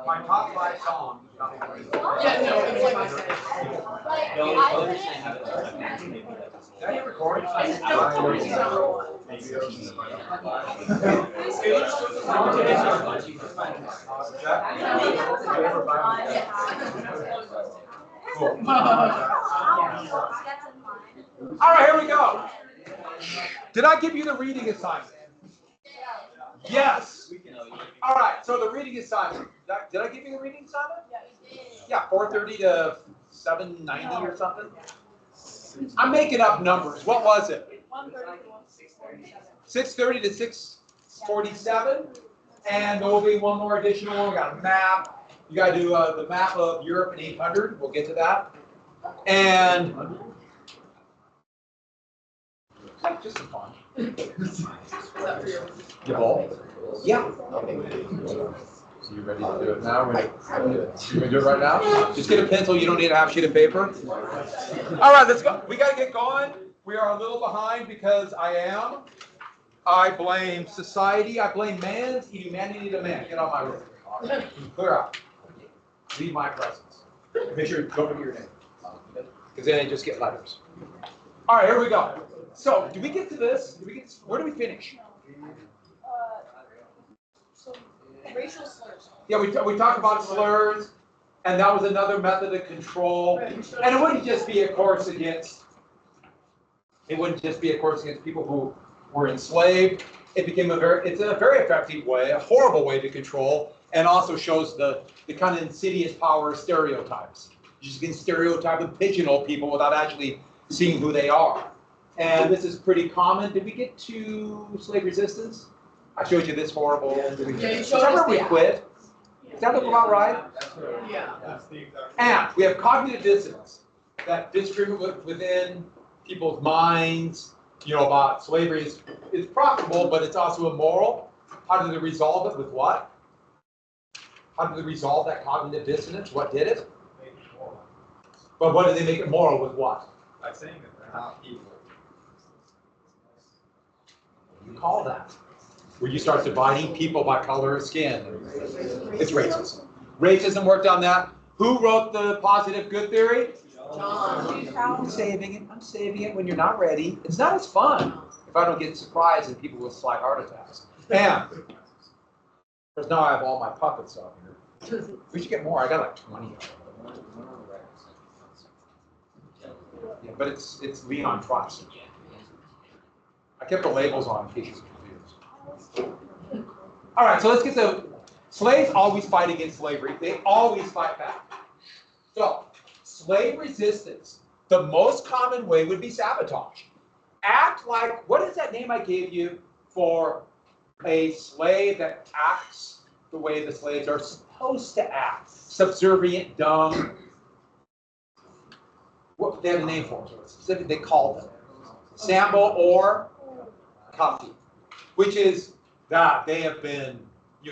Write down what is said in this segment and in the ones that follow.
My top 5 songs. Yeah, no, it's like I said. Did I hit record? Cool. All right, here we go. Did I give you the reading assignment? Yes. All right, so the reading assignment. Did I give you the reading assignment? Yeah, 4:30 to 7:90 or something. I'm making up numbers. What was it? 6:30 to 6:47. And there will be one more additional one. We got a map. You got to do the map of Europe in 800. We'll get to that. And just some fun. You all? Yeah. So you ready to do it now? You ready to do it right now? Just get a pencil. You don't need a half sheet of paper. All right, let's go. We got to get going. We are a little behind because I blame society. I blame man's humanity to man. Get on my road. Clear out. Leave my presence. Make sure you don't give your name. Because then they just get letters. All right, here we go. So, did we get to this? Where do we finish? So racial slurs. Yeah, we talked about slurs, and that was another method of control. And it wouldn't just be a course against. It wouldn't just be a course against people who were enslaved. It's a very effective way, a horrible way to control, and also shows the kind of insidious power of stereotypes. You just can stereotype and pigeonhole people without actually seeing who they are. And this is pretty common. Did we get to slave resistance? I showed you this horrible. Yeah, you showed us we quit. Does that look about right? Yeah. And we have cognitive dissonance that discriminate within people's minds. About slavery is profitable, but it's also immoral. How did they resolve it? With what? How did they resolve that cognitive dissonance? What did it? But what did they make it moral with? What? By saying that they're not people. You call that? Where you start dividing people by color of skin. It's racism. Racism worked on that. Who wrote the positive good theory? John. I'm saving it when you're not ready. It's not as fun if I don't get surprised and people with slight heart attacks. And because now I have all my puppets up here. We should get more. I got like 20 of them. Yeah, but it's Leon Trotz. I kept the labels on in case you're confused. All right, so let's get the slaves always fight against slavery. They always fight back. So slave resistance, the most common way would be sabotage. Act like, what is that name I gave you for a slave that acts the way the slaves are supposed to act? Subservient, dumb. What they have a name for it. Specific, they call them sambo or copy, which is that they have been,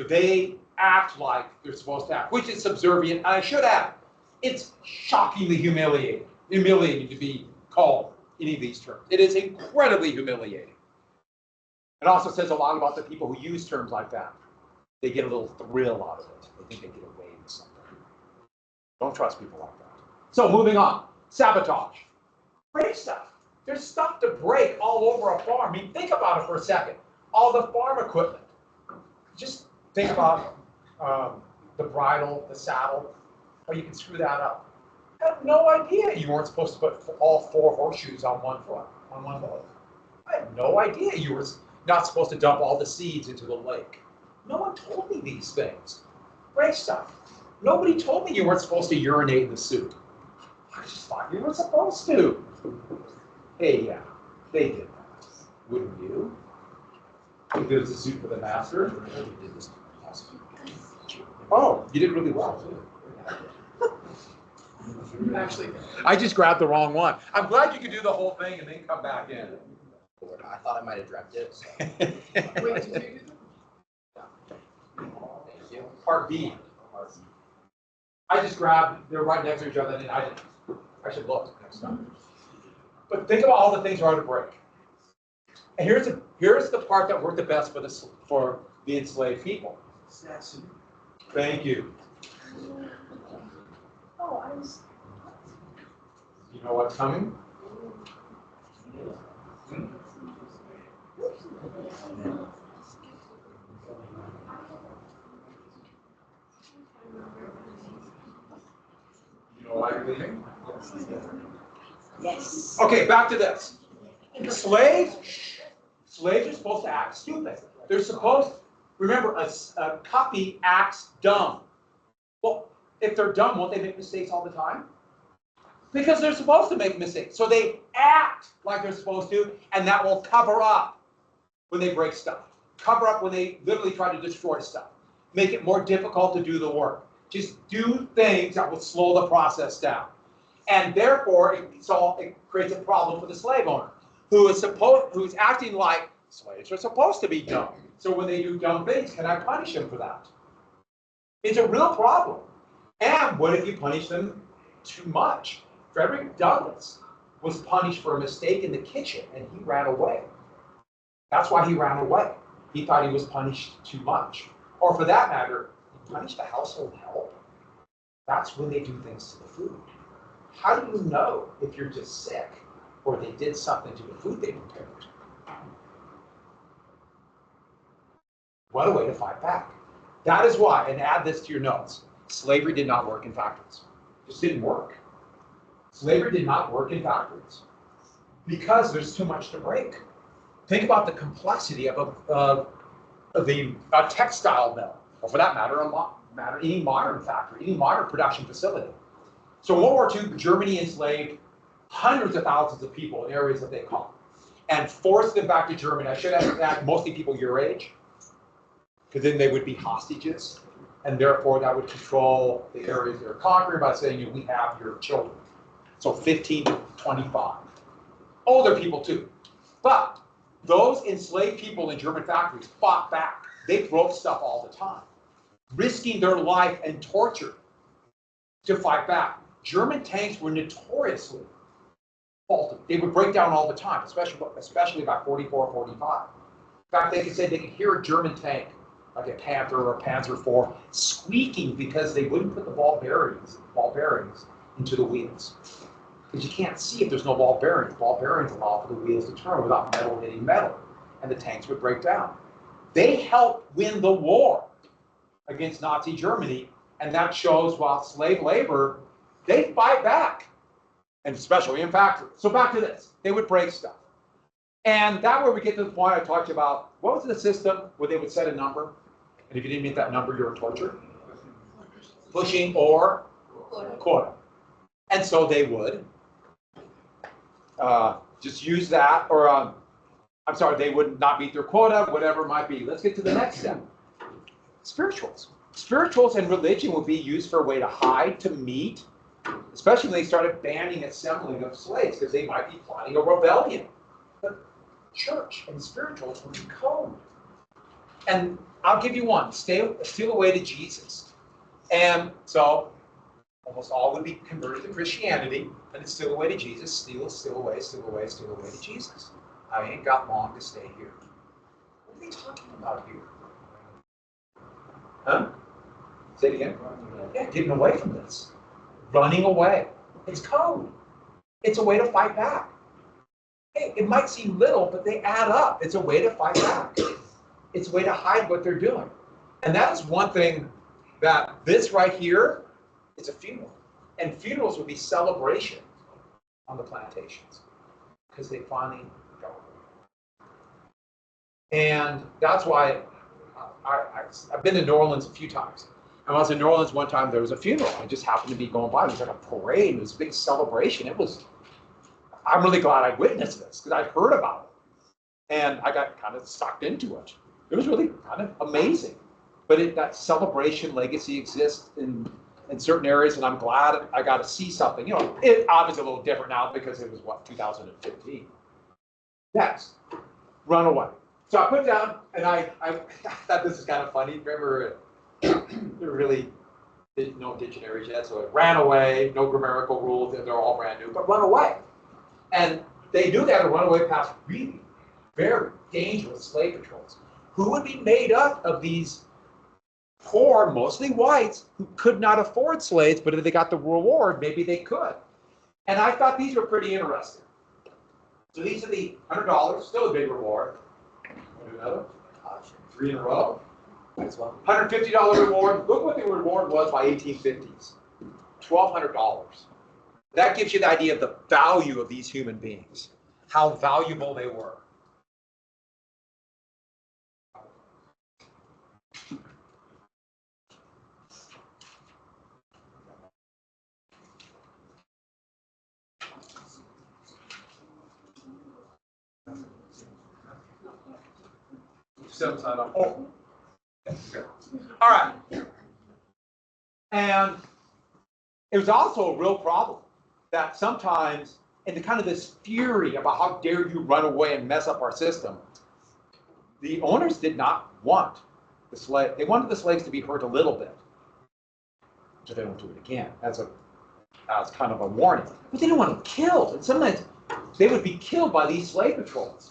they act like they're supposed to act, which is subservient. And I should add, it's shockingly humiliating to be called any of these terms. It is incredibly humiliating. It also says a lot about the people who use terms like that. They get a little thrill out of it. They think they get away with something. Don't trust people like that. So moving on. Sabotage. Break stuff. There's stuff to break all over a farm. I mean, think about it for a second. All the farm equipment. Just think about the bridle, the saddle, how you can screw that up. I had no idea you weren't supposed to put all 4 horseshoes on one foot, on one leg. I had no idea you were not supposed to dump all the seeds into the lake. No one told me these things. Break stuff. Nobody told me you weren't supposed to urinate in the soup. I just thought you were supposed to. Hey, yeah, they did that. Wouldn't you? If it was a suit for the master. Oh, you did really well, too. Actually, I just grabbed the wrong one. I'm glad you could do the whole thing and then come back in. I thought I might have dreamt it. So. wait, did you do that? Thank you. Part B. I just grabbed, they're right next to each other, and I should look next time. But think about all the things hard to break. And here's the part that worked the best for the enslaved people. Thank you. Oh, I was. You know what's coming? You know why you're leaving? Yes. Okay, back to this. Slaves are supposed to act stupid. They're supposed, remember, a copy acts dumb. Well, if they're dumb, won't they make mistakes all the time? Because they're supposed to make mistakes. So they act like they're supposed to, and that will cover up when they break stuff. Cover up when they literally try to destroy stuff. Make it more difficult to do the work. Just do things that will slow the process down. And therefore, it creates a problem for the slave owner, who's acting like slaves are supposed to be dumb. So when they do dumb things, can I punish them for that? It's a real problem. And what if you punish them too much? Frederick Douglass was punished for a mistake in the kitchen, and he ran away. That's why he ran away. He thought he was punished too much. Or for that matter, he punished the household help. That's when they do things to the food. How do you know if you're just sick or they did something to the food they prepared? What a way to fight back. That is why, and add this to your notes, slavery did not work in factories. It just didn't work. Slavery did not work in factories because there's too much to break. Think about the complexity of a textile mill, or for that matter, any modern factory, any modern production facility. So in World War II, Germany enslaved hundreds of thousands of people in areas that they conquered and forced them back to Germany. I should have added mostly people your age, because then they would be hostages, and therefore that would control the areas they're conquering by saying, we have your children. So 15 to 25. Older people too. But those enslaved people in German factories fought back. They broke stuff all the time, risking their life and torture to fight back. German tanks were notoriously faulty. They would break down all the time, especially by 44, 45. In fact, they could hear a German tank, like a Panther or a Panzer IV, squeaking because they wouldn't put the ball bearings into the wheels. Because you can't see if there's no ball bearings. Ball bearings allow for the wheels to turn without metal hitting metal, and the tanks would break down. They helped win the war against Nazi Germany, and that shows while slave labor, they fight back, and especially in factories. So back to this, they would break stuff. And that where we get to the point I talked about, what was the system where they would set a number, and if you didn't meet that number, you were tortured? Pushing or quota. And so they would just use that, or I'm sorry, they would not meet their quota, whatever it might be. Let's get to the next step. Spirituals. Spirituals and religion would be used for a way to hide, to meet, especially when they started banning assembling of slaves, because they might be plotting a rebellion. But church and spirituals would be code. And I'll give you one, steal away to Jesus. And so almost all would be converted to Christianity, and it's steal away to Jesus, steal away to Jesus. I ain't got long to stay here. What are they talking about here? Huh? Say it again. Yeah, getting away from this. Running away. It's code. It's a way to fight back. Hey, it might seem little, but they add up. It's a way to fight back. It's a way to hide what they're doing. And that is one thing that this right here is a funeral. And funerals would be celebration on the plantations because they finally go. And that's why I've been to New Orleans a few times. And when I was in New Orleans one time, there was a funeral. I just happened to be going by. It was like a parade. It was a big celebration. I'm really glad I witnessed this because I'd heard about it. And I got kind of sucked into it. It was really kind of amazing. But that celebration legacy exists in in certain areas, and I'm glad I got to see something. You know, it obviously a little different now because it was what, 2015. Next, run away. So I put down, and I thought this is kind of funny. Remember, there really didn't know dictionaries yet, so it ran away, no grammatical rules, they're all brand new, but run away. And they knew they had to run away past really very dangerous slave patrols, who would be made up of these poor, mostly whites, who could not afford slaves, but if they got the reward, maybe they could. And I thought these were pretty interesting. So these are the $100, still a big reward. Do another, 3 in a row. As well. $150 reward. Look what the reward was by 1850s. $1,200. That gives you the idea of the value of these human beings, how valuable they were. Step side up. Oh. All right. And it was also a real problem that sometimes, in the kind of this fury about how dare you run away and mess up our system, the owners did not want the slave. They wanted the slaves to be hurt a little bit, so they don't do it again. As kind of a warning. But they didn't want them killed. And sometimes they would be killed by these slave patrols.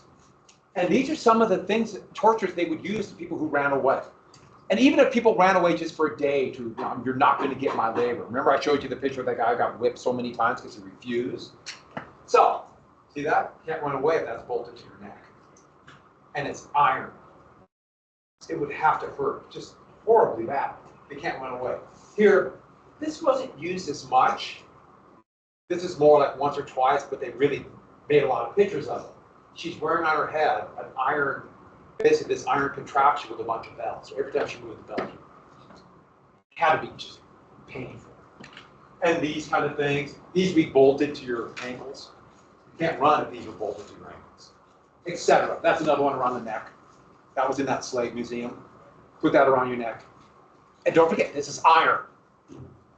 And these are some of the things, tortures they would use to people who ran away. And even if people ran away just for a day to, you're not going to get my labor. Remember I showed you the picture of that guy who got whipped so many times because he refused? So, see that? You can't run away if that's bolted to your neck. And it's iron. It would have to hurt, just horribly bad. They can't run away. Here, this wasn't used as much. This is more like once or twice, but they really made a lot of pictures of it. She's wearing on her head an iron, basically this iron contraption with a bunch of bells. So every time she moved the bell, it had to be just painful. And these kind of things, these would be bolted to your ankles. You can't run if these are bolted to your ankles, etc. That's another one around the neck. That was in that slave museum. Put that around your neck. And don't forget, this is iron.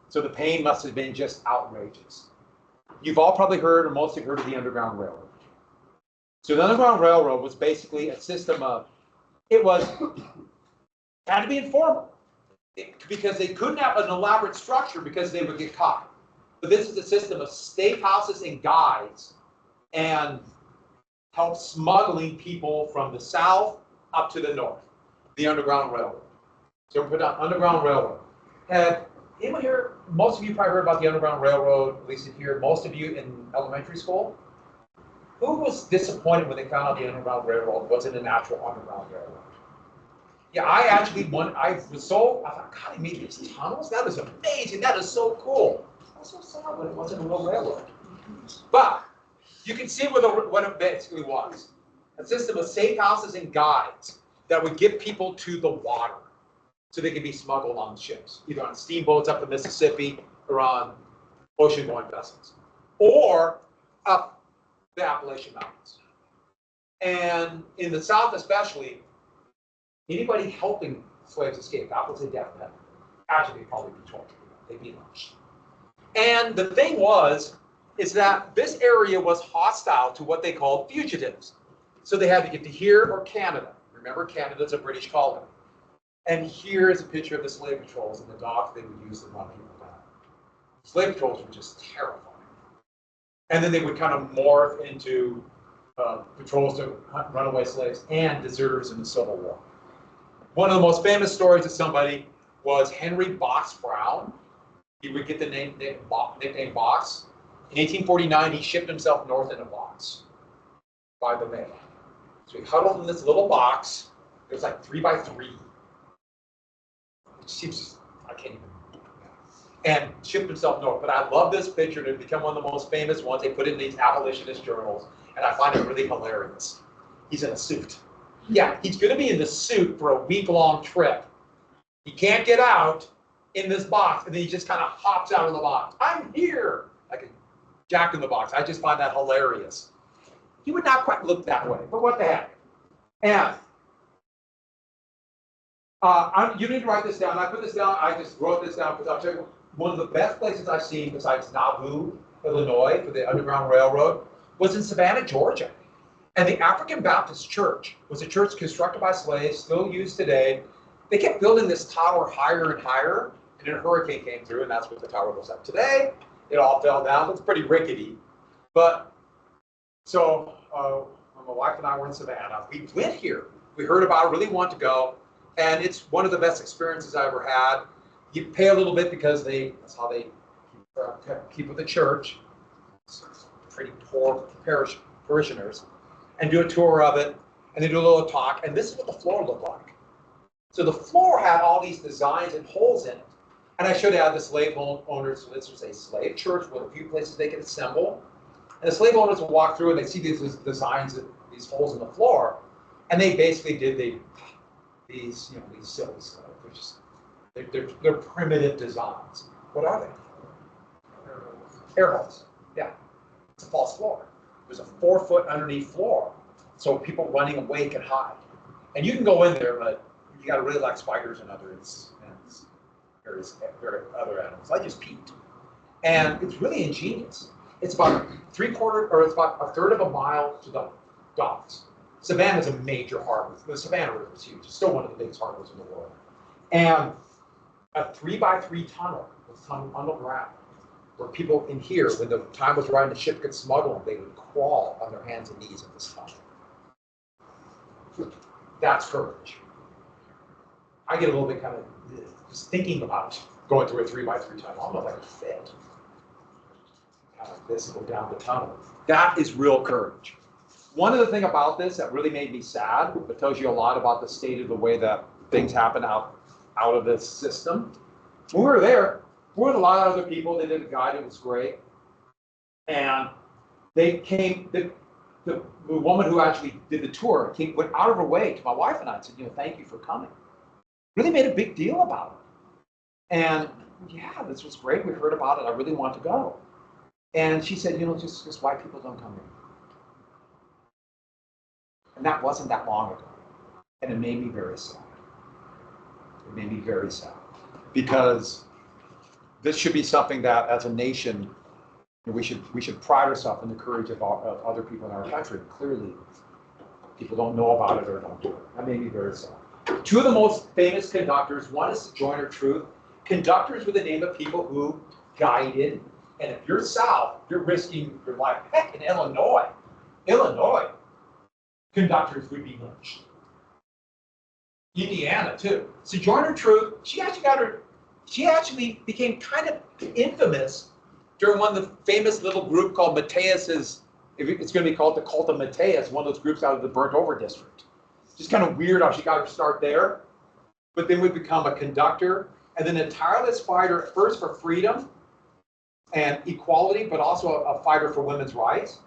So the pain must have been just outrageous. You've all probably heard, or mostly heard, of the Underground Railroad. So the Underground Railroad was basically a system of, had to be informal. Because they couldn't have an elaborate structure because they would get caught. But this is a system of safe houses and guides and help smuggling people from the south up to the north. The Underground Railroad. So we put down Underground Railroad. Have anyone here, most of you probably heard about the Underground Railroad, at least here, most of you in elementary school. Who was disappointed when they found out the Underground Railroad wasn't an actual Underground Railroad? Yeah, I thought, God, they made these tunnels? That is amazing. That is so cool. I was so sad when it wasn't a real railroad. But you can see what it basically was. A system of safe houses and guides that would get people to the water so they could be smuggled on ships, either on steamboats up the Mississippi or on ocean-going vessels, or up the Appalachian Mountains. And in the South especially, anybody helping slaves escape, that was a death penalty. Actually, they'd probably be tortured. They'd be lynched. And the thing is that this area was hostile to what they called fugitives. So they had to get to here or Canada. Remember, Canada's a British colony. And here is a picture of the slave patrols and the dogs they would use to run people down. Slave patrols were just terrifying. And then they would kind of morph into patrols to hunt runaway slaves and deserters in the Civil War. One of the most famous stories of somebody was Henry Box Brown. He would get the nickname Box. In 1849, he shipped himself north in a box by the mail. So he huddled in this little box. It was like 3 by 3. It seems, I can't even. And shipped himself north. But I love this picture. It become one of the most famous ones. They put it in these abolitionist journals. And I find it really hilarious. He's in a suit. Yeah, he's going to be in the suit for a week-long trip. He can't get out in this box. And then he just kind of hops out of the box. I'm here. Like a Jack in the Box. I just find that hilarious. He would not quite look that way. But what the heck? And you need to write this down. I put this down. I just wrote this down because I'll tell you, one of the best places I've seen besides Nauvoo, Illinois, for the Underground Railroad, was in Savannah, Georgia. And the African Baptist Church was a church constructed by slaves, still used today. They kept building this tower higher and higher, and then a hurricane came through, and that's what the tower looks like today. It all fell down. It's pretty rickety. But so my wife and I were in Savannah. We went here. We heard about it, really want to go, and it's one of the best experiences I ever had. You pay a little bit because that's how they keep with the church. Pretty poor parishioners, and do a tour of it, and they do a little talk, and this is what the floor looked like. So the floor had all these designs and holes in it. And I showed you how the slave owners, so this was a slave church with a few places they could assemble. And the slave owners would walk through and they see these designs, these holes in the floor, and they basically did these silly stuff. They're primitive designs. What are they? Air holes. Yeah, it's a false floor. There's a 4-foot underneath floor, so people running away can hide. And you can go in there, but you got to really like spiders and others. Various other animals. I just peeked, and it's really ingenious. It's about it's about a third of a mile to the docks. Savannah is a major harbor. The Savannah River is huge. It's still one of the biggest harbors in the world. And a 3x3 tunnel was underground, where people in here, when the time was right and the ship could smuggle them, they would crawl on their hands and knees in this tunnel. That's courage. I get a little bit kind of just thinking about going through a 3x3 tunnel. I'm not like a fit. Kind of this go down the tunnel. That is real courage. One of the things about this that really made me sad, but tells you a lot about the state of the way that things happen out of this system. When we were there, we were with a lot of other people. They did a guide. It was great. And they came, the woman who actually did the tour went out of her way to my wife and I and said, thank you for coming. Really made a big deal about it. And yeah, this was great. We heard about it. I really want to go. And she said, just white people don't come here. And that wasn't that long ago. And it made me very sad. It made me very sad. Because this should be something that, as a nation, we should pride ourselves in the courage of other people in our country. Clearly, people don't know about it or don't do it. That made me very sad. Two of the most famous conductors, one is Sojourner Truth. Conductors were the name of people who guided, and if you're south, you're risking your life. Heck, in Illinois, conductors would be lynched. Indiana, too. Sojourner Truth, she actually became kind of infamous during one of the famous little group called Matthias's, it's going to be called the Cult of Matthias, one of those groups out of the Burnt Over district. Just kind of weird how she got her start there, but then would become a conductor, and then a tireless fighter, at first for freedom and equality, but also a fighter for women's rights.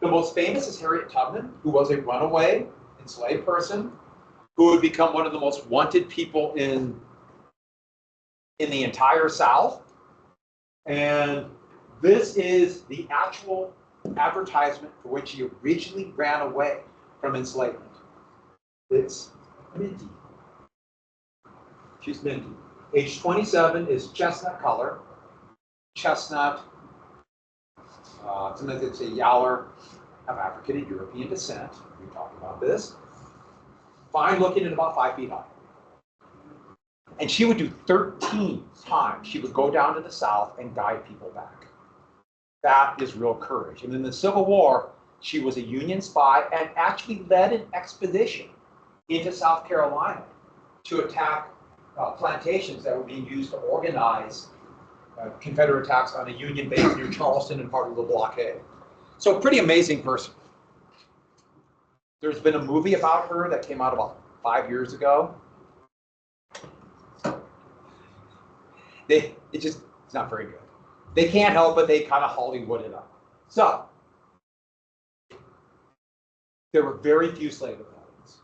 The most famous is Harriet Tubman, who was a runaway enslaved person, who would become one of the most wanted people in the entire South. And this is the actual advertisement for which she originally ran away from enslavement. It's Mindy. She's Mindy. Age 27 is chestnut color. Chestnut, sometimes it's a yaller of African and European descent. We talked about this. Fine looking and about 5 feet high. And she would do 13 times. She would go down to the South and guide people back. That is real courage. And in the Civil War, she was a Union spy and actually led an expedition into South Carolina to attack plantations that were being used to organize Confederate attacks on a Union base near Charleston and part of the blockade. So pretty amazing person. There's been a movie about her that came out about 5 years ago. It's not very good. They can't help it, they kind of Hollywood it up. So, there were very few slave rebellions.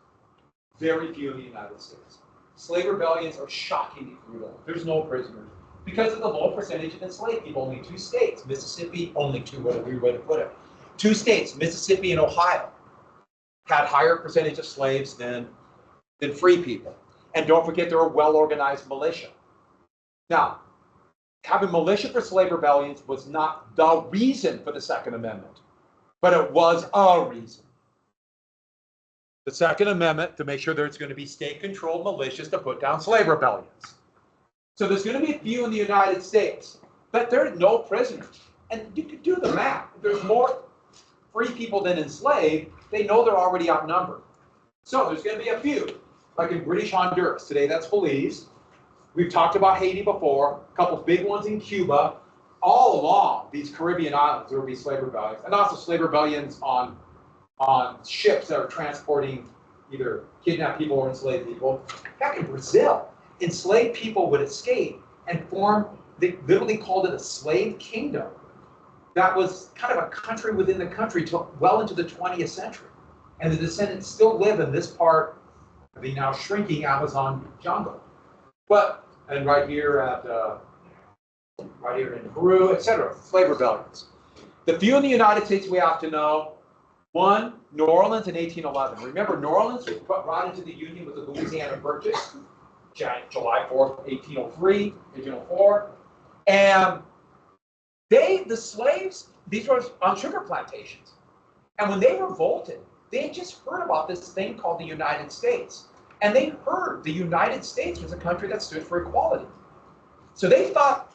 Very few in the United States. Slave rebellions are shockingly brutal. There's no prisoners. Because of the low percentage of enslaved people, only 2 states, Mississippi, only 2, whatever weird way to put it. 2 states, Mississippi and Ohio, had higher percentage of slaves than free people. And don't forget, they're a well-organized militia. Now, having militia for slave rebellions was not the reason for the Second Amendment, but it was a reason. The Second Amendment to make sure there's going to be state-controlled militias to put down slave rebellions. So there's going to be a few in the United States, but there are no prisoners. And you could do the math. If there's more free people than enslaved, they know they're already outnumbered. So there's going to be a few, like in British Honduras. Today that's Belize. We've talked about Haiti before, a couple big ones in Cuba. All along these Caribbean islands, there will be slave rebellions, and also slave rebellions on ships that are transporting either kidnapped people or enslaved people. Back in Brazil, enslaved people would escape and form, they literally called it a slave kingdom. That was kind of a country within the country till well into the 20th century. And the descendants still live in this part of the now shrinking Amazon jungle. But, and right here in Peru, etc., slave rebellions. The few in the United States we have to know. One, New Orleans in 1811. Remember, New Orleans was brought into the Union with the Louisiana Purchase, July 4th, 1803, 1804. And the slaves, these were on sugar plantations. And when they revolted, they had just heard about this thing called the United States. And they heard the United States was a country that stood for equality. So they thought,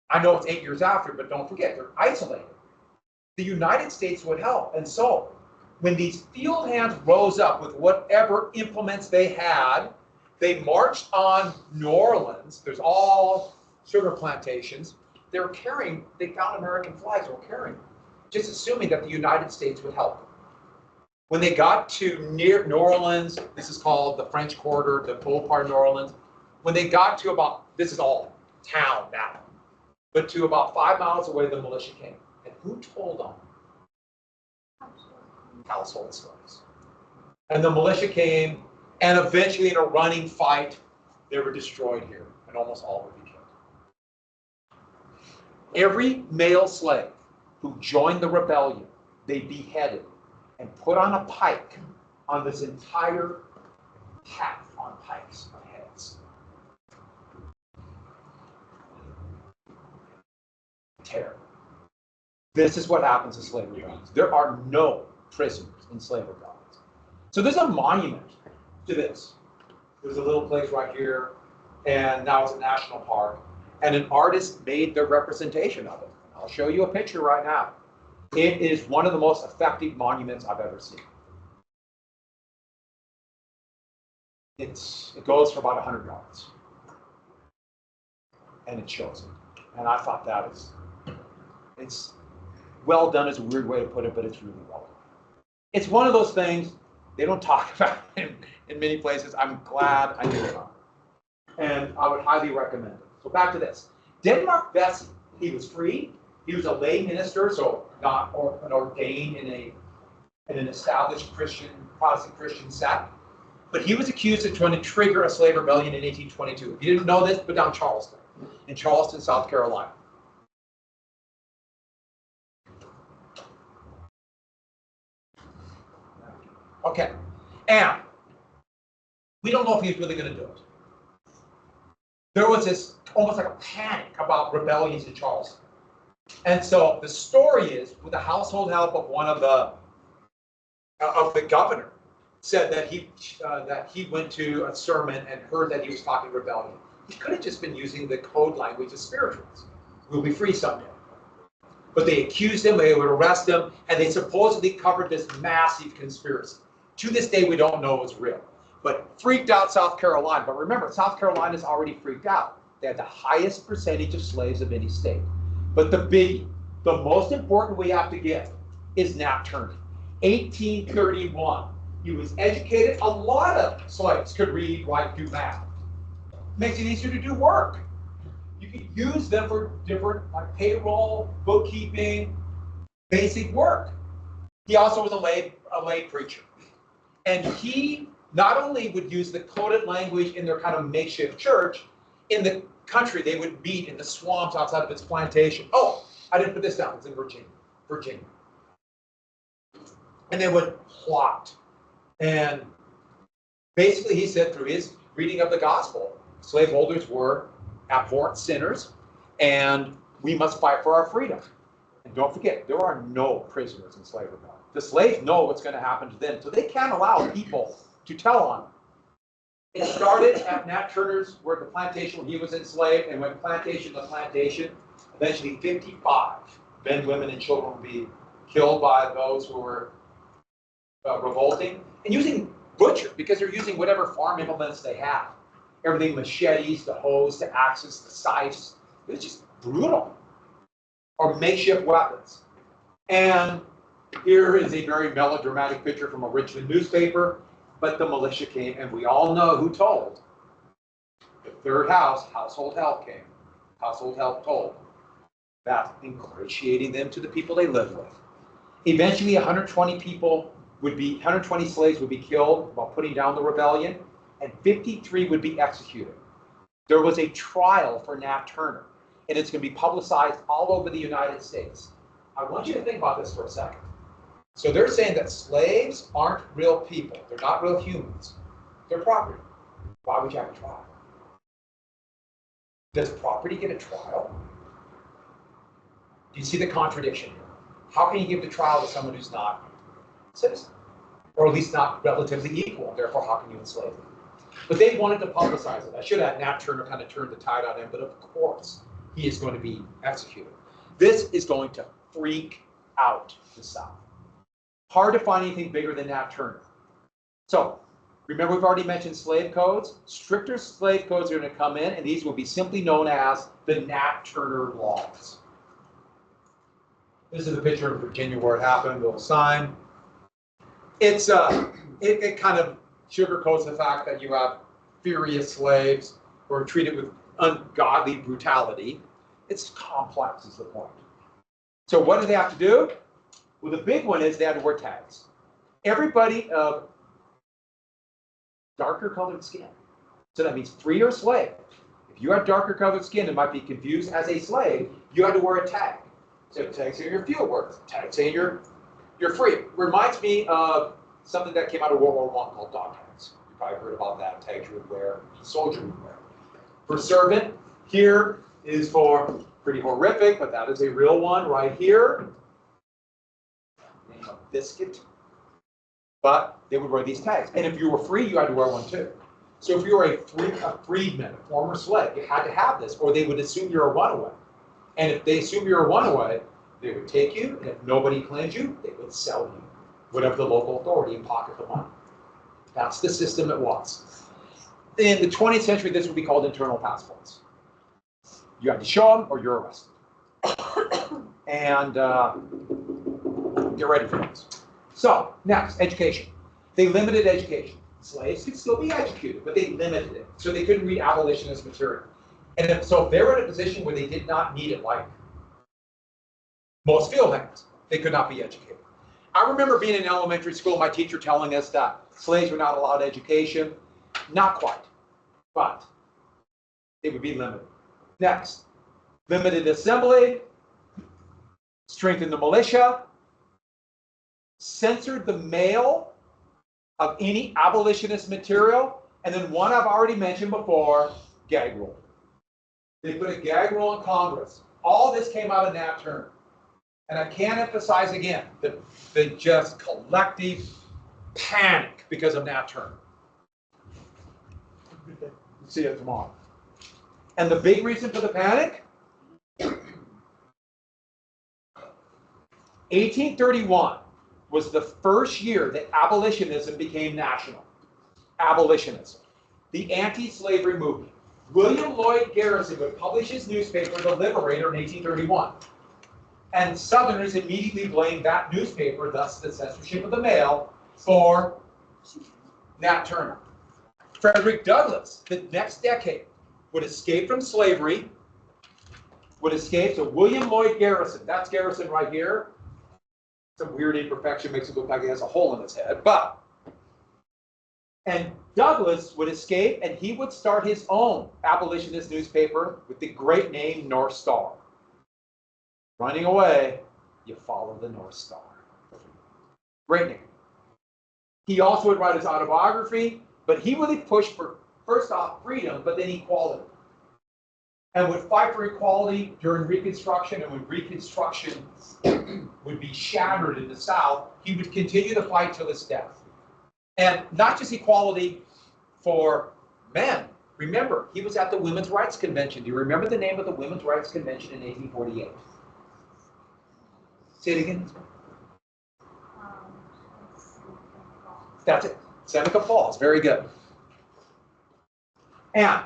I know it's 8 years after, but don't forget, they're isolated. The United States would help. And so when these field hands rose up with whatever implements they had, they marched on New Orleans. There's all sugar plantations. They found American flags they were carrying, just assuming that the United States would help them. When they got to near New Orleans, this is called the French Quarter, the full part of New Orleans. When they got to about, this is all town now, but to about 5 miles away, the militia came. And who told them? Household slaves. And the militia came, and eventually in a running fight, they were destroyed here, and almost all would be killed. Every male slave who joined the rebellion, they beheaded and put on a pike on this entire path on pikes on heads. Terror. This is what happens in slave rebellions. There are no prisoners in slave rebellions. So there's a monument to this. There's a little place right here, and now it's a national park. And an artist made the representation of it. I'll show you a picture right now. It is one of the most effective monuments I've ever seen. It goes for about 100 yards. And it shows it. And I thought it's well done is a weird way to put it, but it's really well done. It's one of those things they don't talk about in many places. I'm glad I knew about it. And I would highly recommend it. So back to this. Denmark Vesey, he was free. He was a lay minister, so not ordained in an established Protestant Christian sect. But he was accused of trying to trigger a slave rebellion in 1822. If you didn't know this, put down Charleston, in Charleston, South Carolina. Okay, and we don't know if he's really going to do it. There was this almost like a panic about rebellions in Charleston. And so the story is, with the household help of one of the governor, said that he went to a sermon and heard that he was talking rebellion. He could have just been using the code language of spirituals. We'll be free someday. But they accused him, they would arrest him, and they supposedly covered this massive conspiracy. To this day, we don't know it was real. But freaked out South Carolina. But remember, South Carolina's already freaked out. They had the highest percentage of slaves of any state. But the biggie, the most important we have to get, is Nat Turner. 1831. He was educated. A lot of slaves could read, write, do math. Makes it easier to do work. You can use them for different, like payroll, bookkeeping, basic work. He also was a lay preacher. And he not only would use the coded language in their kind of makeshift church, in the country they would meet in the swamps outside of its plantation. Oh, I didn't put this down, it's in Virginia. And they would plot. And basically he said through his reading of the gospel, slaveholders were abhorrent sinners, and we must fight for our freedom. And don't forget, there are no prisoners in slavery. The slaves know what's going to happen to them, so they can't allow people to tell on them. It started at Nat Turner's, where the plantation where he was enslaved, and went plantation to plantation. Eventually, 55 men, women, and children would be killed by those who were revolting, and using butcher, because they're using whatever farm implements they have. Everything, machetes, the hoes, the axes, the scythes. It was just brutal. Or makeshift weapons. And here is a very melodramatic picture from a Richmond newspaper, but the militia came, and we all know who told. The third house, household help came. Household help told. That's ingratiating them to the people they live with. Eventually, 120 slaves would be killed while putting down the rebellion, and 53 would be executed. There was a trial for Nat Turner, and it's going to be publicized all over the United States. I want you to think about this for a second. So they're saying that slaves aren't real people. They're not real humans. They're property. Why would you have a trial? Does property get a trial? Do you see the contradiction here? How can you give the trial to someone who's not a citizen? Or at least not relatively equal, therefore how can you enslave them? But they wanted to publicize it. I should have had Nat Turner kind of turned the tide on him, but of course he is going to be executed. This is going to freak out the South. Hard to find anything bigger than Nat Turner. So, remember we've already mentioned slave codes. Stricter slave codes are going to come in, and these will be simply known as the Nat Turner laws. This is a picture of Virginia where it happened, little sign. It's it kind of sugarcoats the fact that you have furious slaves who are treated with ungodly brutality. It's complex is the point. So what do they have to do? Well, the big one is they had to wear tags. Everybody of darker colored skin. So that means free or slave. If you have darker colored skin and might be confused as a slave, you had to wear a tag. So tags saying you're field worker, tags saying you're free. Reminds me of something that came out of World War I called dog tags. You probably heard about that. Tags you would wear, a soldier would wear. For servant, here is for pretty horrific, but that is a real one right here. Name of biscuit. But they would wear these tags. And if you were free, you had to wear one too. So if you were a freedman, a former slave, you had to have this, or they would assume you're a runaway. And if they assume you're a runaway, they would take you, and if nobody claims you, they would sell you, whatever the local authority, and pocket the money. That's the system it was. In the 20th century, this would be called internal passports. You had to show them, or you're arrested. And get ready for this. So, next, education. They limited education. Slaves could still be educated, but they limited it. So they couldn't read abolitionist material. And if they were in a position where they did not need it, like most field hands, they could not be educated. I remember being in elementary school, my teacher telling us that slaves were not allowed education. Not quite, but they would be limited. Next, limited assembly, strengthened the militia, censored the mail of any abolitionist material, and then one I've already mentioned before, gag rule. They put a gag rule in Congress. All this came out of Nat Turner. And I can't emphasize again the just collective panic because of Nat Turner. See it tomorrow. And the big reason for the panic? 1831 was the first year that abolitionism became national. Abolitionism. The anti-slavery movement. William Lloyd Garrison would publish his newspaper, The Liberator, in 1831. And Southerners immediately blamed that newspaper, thus the censorship of the mail, for Nat Turner. Frederick Douglass, the next decade, would escape from slavery, would escape to William Lloyd Garrison. That's Garrison right here. Some weird imperfection makes it look like he has a hole in his head, and Douglass would escape, and he would start his own abolitionist newspaper with the great name North Star. Running away, you follow the North Star. Great name. He also would write his autobiography, but he really pushed for, first off, freedom, but then equality. and would fight for equality during Reconstruction, and when Reconstruction would be shattered in the South, he would continue to fight till his death. And not just equality for men. Remember, he was at the Women's Rights Convention. Do you remember the name of the Women's Rights Convention in 1848? Say it again. That's it. Seneca Falls. Very good. And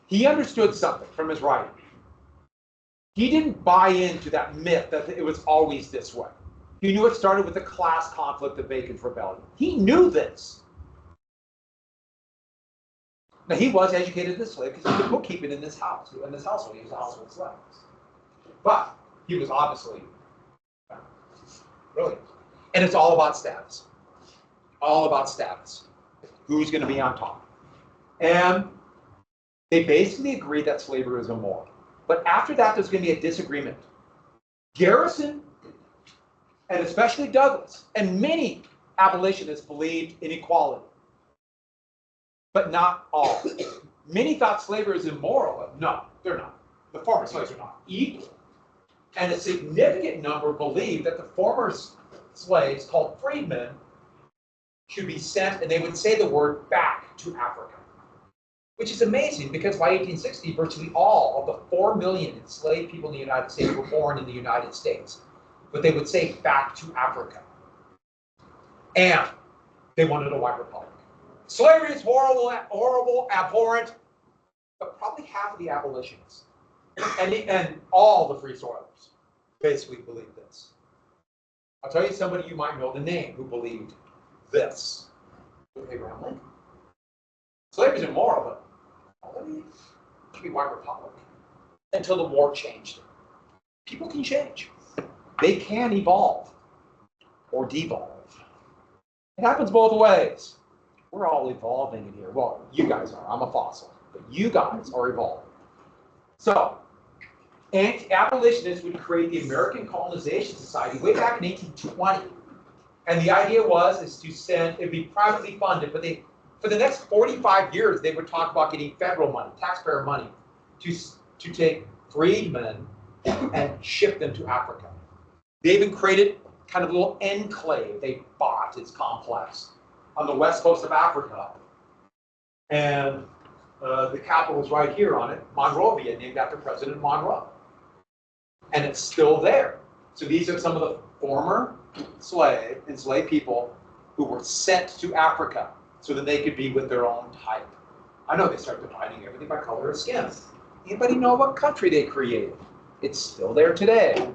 he understood something from his writing. He didn't buy into that myth that it was always this way. He knew it started with the class conflict of Bacon's Rebellion. He knew this. Now, he was educated as a slave because he did bookkeeping in this house. In this household, he was a household slave. But he was obviously brilliant. And it's all about status. All about status. Who's going to be on top? And they basically agreed that slavery was immoral. But after that, there's going to be a disagreement. Garrison, and especially Douglas, and many abolitionists believed in equality. But not all. Many thought slavery was immoral, but no, they're not. The former slaves are not equal. And a significant number believed that the former slaves, called freedmen, should be sent, and they would say the word, back to Africa. Which is amazing, because by 1860, virtually all of the 4 million enslaved people in the United States were born in the United States. But they would say, back to Africa. And they wanted a white republic. Slavery is horrible, horrible, abhorrent, but probably half of the abolitionists and all the free soilers basically believed this. I'll tell you somebody you might know the name who believed this. Abraham Lincoln. Slavery is immoral, but it should be white republic. Until the war changed it. People can change. They can evolve or devolve. It happens both ways. We're all evolving in here. Well, you guys are. I'm a fossil. But you guys are evolving. So, abolitionists would create the American Colonization Society way back in 1820. And the idea is to send, it'd be privately funded, but for the next 45 years, they would talk about getting federal money, taxpayer money, to take freedmen and ship them to Africa. They even created kind of a little enclave they bought, it's complex, on the west coast of Africa. And the capital is right here on it, Monrovia, named after President Monroe. And it's still there. So these are some of the former enslaved people who were sent to Africa so that they could be with their own type. I know they started defining everything by color of skin. Anybody know what country they created? It's still there today.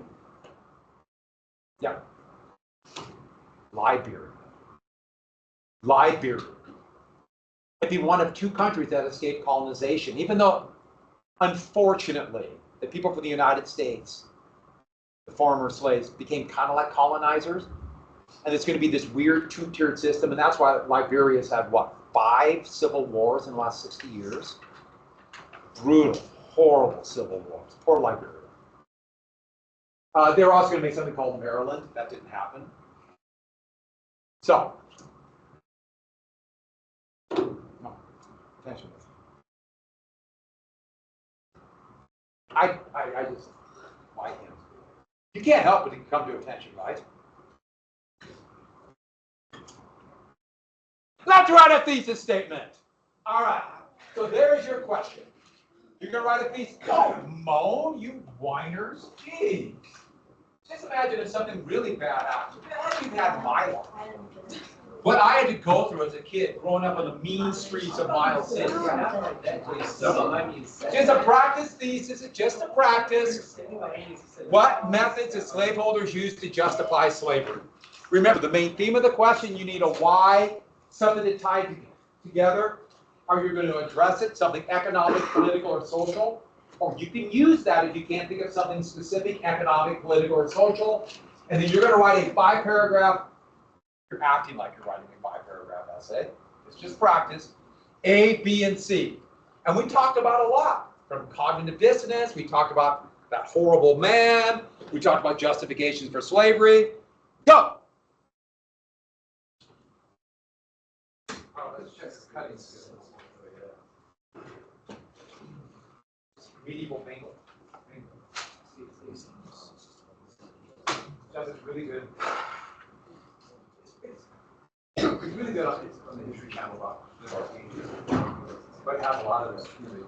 Yeah. Liberia. Liberia. It'd be one of two countries that escaped colonization, even though, unfortunately, the people from the United States, the former slaves, became kind of like colonizers. And it's going to be this weird two-tiered system, and that's why Liberia's had, what, 5 civil wars in the last 60 years? Brutal, horrible civil wars. Poor Liberia. They were also going to make something called Maryland. That didn't happen. So, no, attention. I just like him. You can't help but come to attention, right? Let's write a thesis statement. All right. So there's your question. You're going to write a thesis. Don't moan, you whiners. Jeez. Just imagine if something really bad happened. Imagine you've had my life. What I had to go through as a kid, growing up on the mean streets of Miles City. Just a practice thesis, just a practice. What methods did slaveholders use to justify slavery? Remember, the main theme of the question, you need a why, something to tie together. How you're going to address it, something economic, political, or social. Or you can use that if you can't think of something specific, economic, political, or social. And then you're going to write a 5-paragraph, you're acting like you're writing a 5-paragraph essay. It's just practice. A, B, and C. And we talked about a lot. From cognitive dissonance, we talked about that horrible man. We talked about justifications for slavery. Go! Oh, that's just cutting skills. medieval England. Does it really good. It's really good on the history channel about but it has a lot of this really.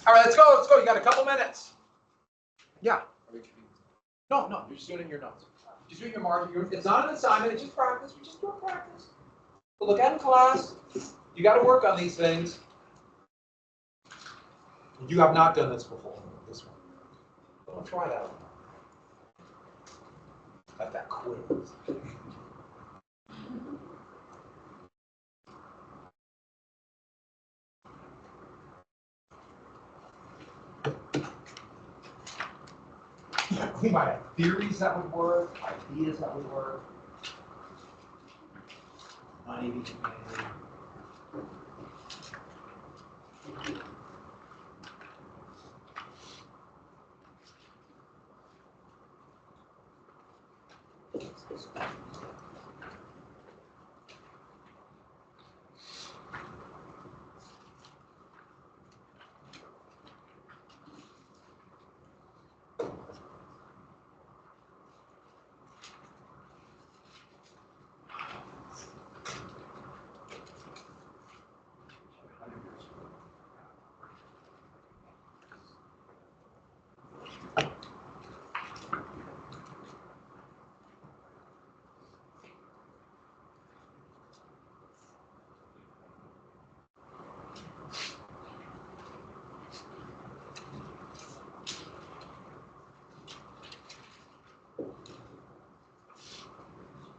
All right, let's go. Let's go. You got a couple minutes. Yeah. No, you're just doing it in your notes. Just doing your margin. It's not an assignment. It's just practice. We're just doing practice. But look at it in class. You got to work on these things. You have not done this before. This one. Don't try that one. Like that quiz. We might have theories that would work, ideas that would work. Not even humanity.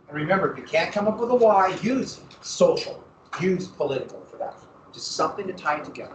And remember, if you can't come up with a why, use social, use political for that. Just something to tie it together.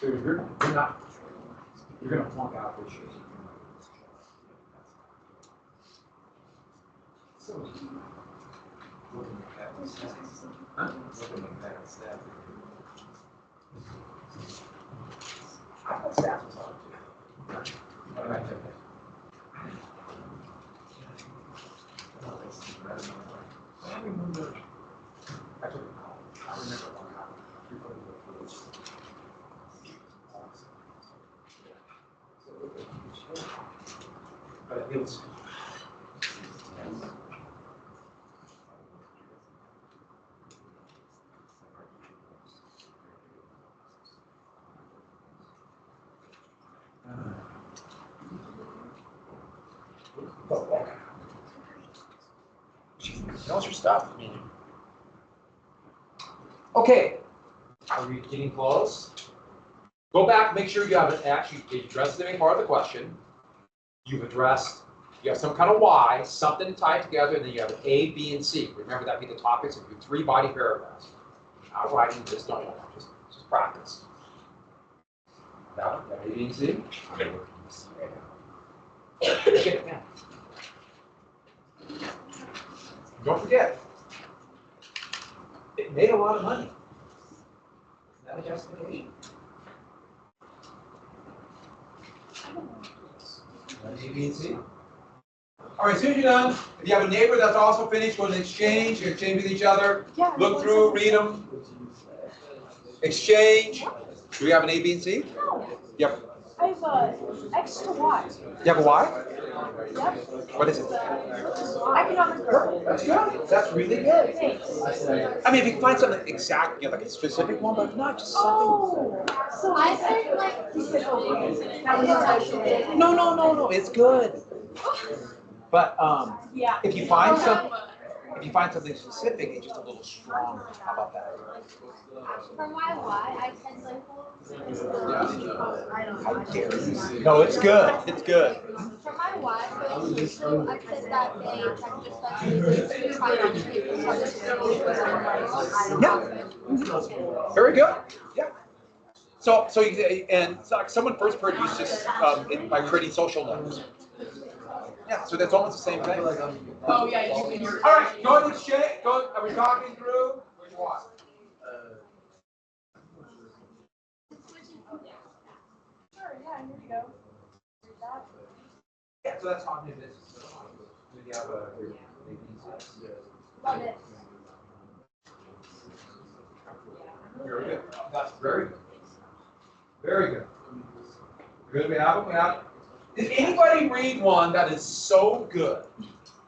So you're going to flunk out this year. So, looking at that, huh? Looking at that staff. I thought staff was on too. What did I tell you? I remember. Actually, I remember one time. But it feels. Knows your stuff. Okay, are we getting close? Go back, make sure you have actually addressed the main part of the question. You've addressed, you have some kind of why, something to tie it together, and then you have an A, B, and C. Remember that be the topics of your 3 body paragraphs. Not writing, just practice. Now, A, B, and C. Okay. Don't forget, it made a lot of money. Is that a justification? A, B, and C. All right, as soon as you're done, if you have a neighbor that's also finished, go to exchange, exchange with each other, look through, read them, exchange. Do we have an A, B, and C? No. Yep. I have an extra Y. You have a Y? Yep. What is it? Economic growth. That's good. That's really good. Thanks. I mean, if you can find something exact, like a specific one, but not just something. Oh, so I said like you said, that was actually. No. It's good. But Yeah. if you find something specific, it's just a little stronger. How about that? For my Y, I said like, How dare you? No, it's good. It's good. for my why, so it's true. I said that they checked the specialization to try not to make the Yeah. Very good. Yeah. And it's like someone first produced this by creating social networks. Yeah, so that's almost the same thing. Oh, yeah, you and your. All right, go ahead and shake. Are we talking through? What do you want? Sure, yeah, here you go. Yeah, so that's on business. We have a. Love it. Very good. That's very good. Very good. Good. We have it. Did anybody read one that is so good,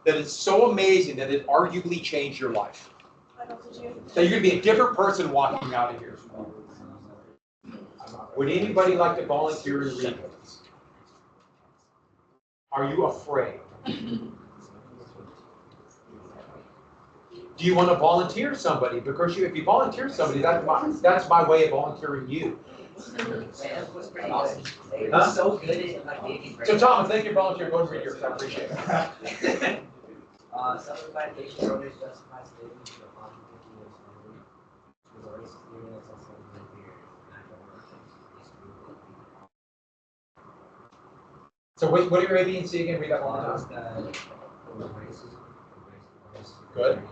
that is so amazing, that it arguably changed your life? I don't think you. That you're going to be a different person walking out of here. Would anybody like to volunteer and read this? Are you afraid? Do you want to volunteer somebody? Because if you volunteer somebody, that's my way of volunteering you. Sam was pretty awesome. They Huh? were so good at like making. So Thomas, thank you for volunteering. Go and read yours. I appreciate it. Self-invitation voters justify slavery to the 150 years slavery. The racist theories of slavery here. So what are your A, B, and C again? Read that one more time. Good.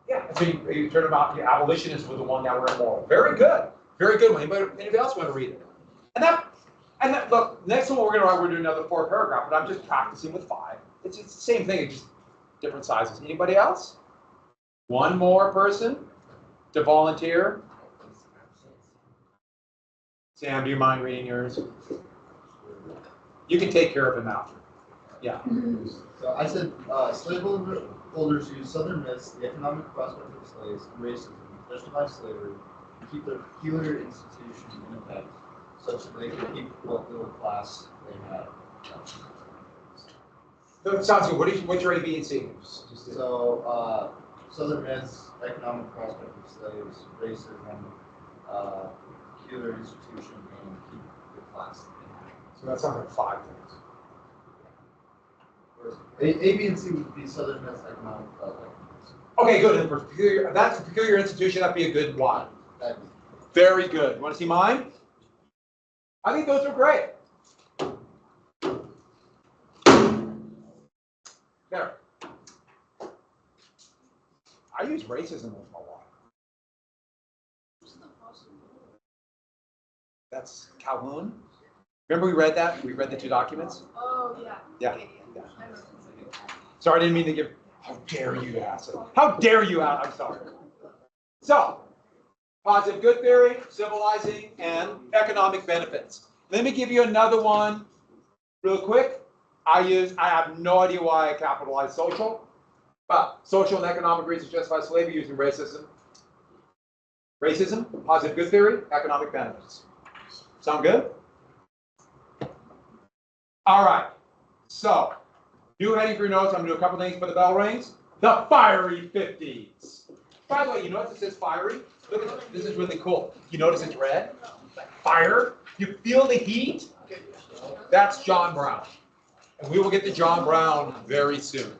Yeah, so you turn about the abolitionists with the one that were immoral. Very good. Very good one. Anybody else want to read it? And that look, next one we're going to write, we're doing another 4 paragraph, but I'm just practicing with 5. It's the same thing, it's just different sizes. Anybody else? One more person to volunteer? Sam, do you mind reading yours? You can take care of him after. Yeah. So I said slaveholders use Southern myths, the economic prospect of slaves, and racism to justify slavery and keep their peculiar institution in effect, such that they can keep what middle class they have. So it sounds good. What's your A, B, and C? So Southern myths, economic prospect of slaves, racism, peculiar institution, and keep the class in effect. So that sounds like 5 things. A, B, and C would be Southern myths, economic prospect. Okay, good. And that's a peculiar institution. That'd be a good one. That'd be Very good. You want to see mine? I think those are great. There. I use racism with my wife. That's Calhoun. Remember we read that? We read the 2 documents? Oh, yeah. Yeah. Okay, Yeah. I remember. Sorry, I didn't mean to give. How dare you ask it? How dare you ask? I'm sorry. So, positive good theory, civilizing, and economic benefits. Let me give you another one real quick. I have no idea why I capitalized social, but social and economic reasons justify slavery using racism. Racism, positive good theory, economic benefits. Sound good? All right. So, new heading for your notes. I'm going to do a couple things for the bell rings. The fiery 50s. By the way, you notice it says fiery? Look at this. This is really cool. You notice it's red? Fire. You feel the heat? That's John Brown. And we will get to John Brown very soon.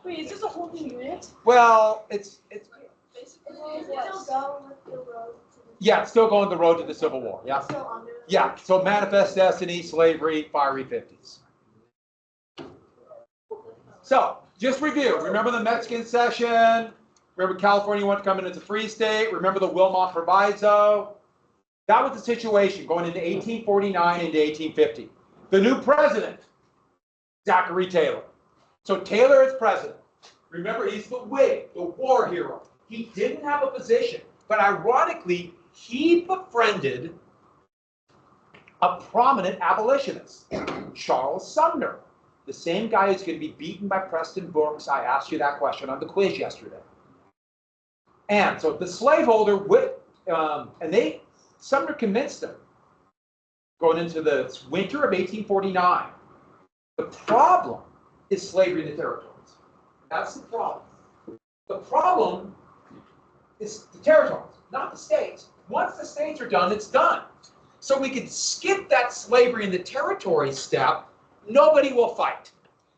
Wait, is this a whole new unit? Well, it's Is it still going with the road to still going the road to the Civil War. Yeah. still under? Yeah. So manifest destiny, slavery, fiery 50s. So, just review. Remember the Mexican Cession? Remember California wanted to come in as a free state? Remember the Wilmot Proviso? That was the situation going into 1849 into 1850. The new president, Zachary Taylor. So Taylor is president. Remember, he's the Whig, the war hero. He didn't have a position, but ironically, he befriended a prominent abolitionist, Charles Sumner. The same guy who's going to be beaten by Preston Brooks. I asked you that question on the quiz yesterday. And so the slaveholder, Sumner convinced him going into the winter of 1849. The problem is slavery in the territories. That's the problem. The problem is the territories, not the states. once the states are done, it's done. So we could skip that slavery in the territory step. Nobody will fight.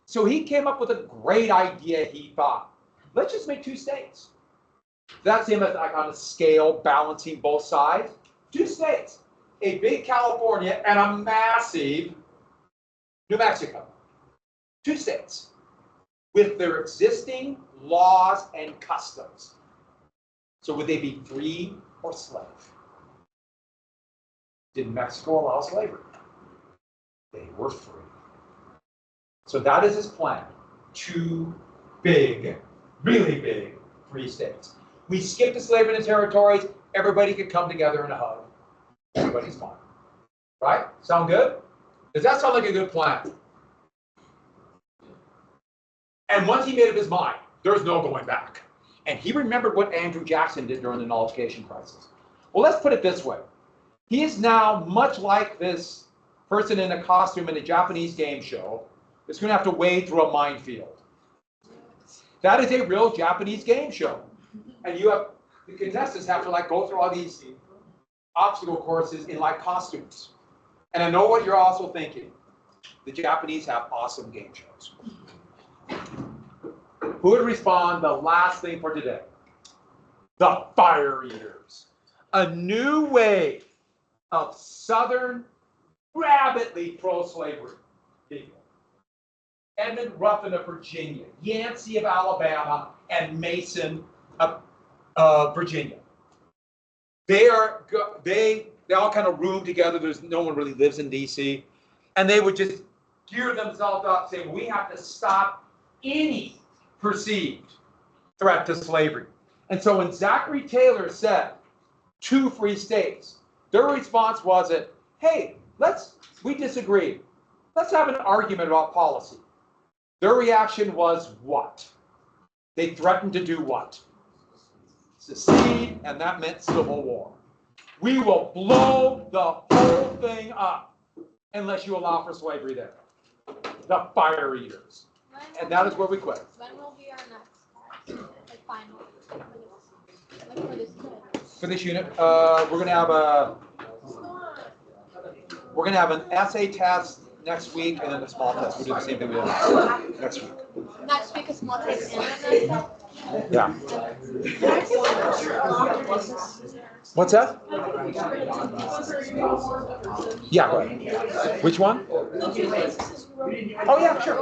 So he came up with a great idea, he thought. Let's just make 2 states. That's him as like on a scale, balancing both sides. 2 states. A big California and a massive New Mexico. 2 states with their existing laws and customs. So would they be free or slave? Did Mexico allow slavery? They were free. So that is his plan. 2 big, really big free states. We skip the slavery in the territories. Everybody could come together in a hug. Everybody's fine. Right? Sound good? Does that sound like a good plan? And once he made up his mind, there's no going back. And he remembered what Andrew Jackson did during the nullification crisis. Well, let's put it this way. He is now much like this person in a costume in a Japanese game show that's going to have to wade through a minefield. That is a real Japanese game show. And you have, the contestants have to like go through all these obstacle courses in like costumes. And I know what you're also thinking. The Japanese have awesome game shows. Who would respond the last thing for today? The Fire Eaters. A new wave of Southern, rabidly pro-slavery people. Edmund Ruffin of Virginia, Yancey of Alabama, and Mason of Virginia. They all kind of room together. There's no one really lives in DC. And they would just gear themselves up saying, we have to stop any perceived threat to slavery. And so when Zachary Taylor said 2 free states, their response wasn't, hey, we disagree. Let's have an argument about policy. Their reaction was what? They threatened to do what? Secede, and that meant civil war. We will blow the whole thing up unless you allow for slavery there. The Fire Eaters. And that is where we quit. When will be our next like final? Like for this unit? For this unit, we're gonna have an essay test next week and then a small test. We'll do the same thing we did next week. Next week is small test and then next Yeah. What's that? Yeah, go ahead. Which one? Oh yeah, sure.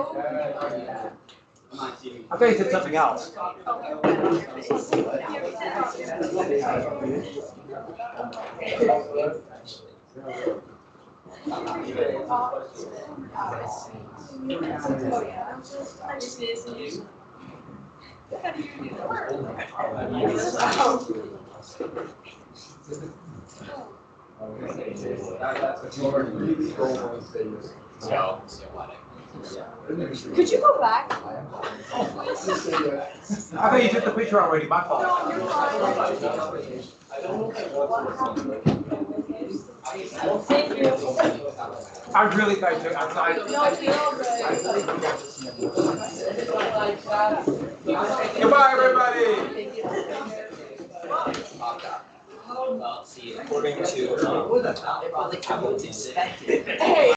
I thought you said something else. Could you go back? I thought you took the picture already, my fault. No, you're I really thought you took, Goodbye, everybody. See, according to, Hey.